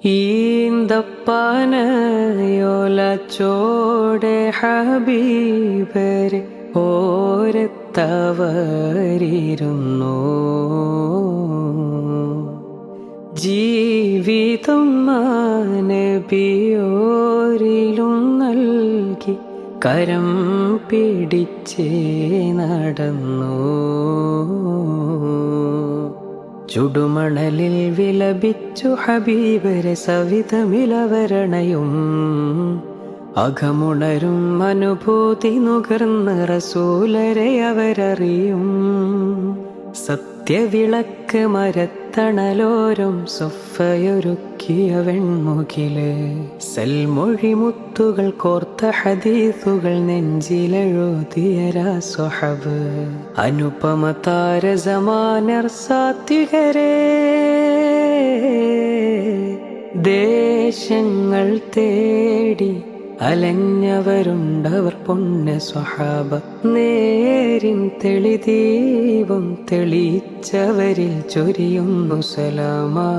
ഈന്തപ്പനയോലച്ചോടെ ഹബീബരെ ഓരത്തവരിരുന്നു. ജീവിതം നബിയോരിലും നൽകി കരം പിടിച്ചേ നടന്നു. ചുടുമണലിൽ വിലപിച്ചു ഹബീബരെ സവിധമിലവരണയും അകമുണരും അനുഭൂതി നുകർന്ന് റസൂലരെ അവരറിയും. സത്യവിളക്ക് മരത്തണലോരം സൊഫയൊരുക്കിയ വെൺമുകില് സൽമൊഴി മുത്തുകൾ കോർത്ത ഹദീസുകൾ നെഞ്ചിലെഴുതിയ സ്വഹബ് അനുപമ താരസമാനർ സാത്വികരെ ദേശങ്ങൾ തേടി അലഞ്ഞവരുണ്ടവർ പൊന്ന സ്വഹാബ. നേരിൻ തെളിദീപം തെളിയിച്ചവരിൽ ചൊരിയുന്നു സലാമാ.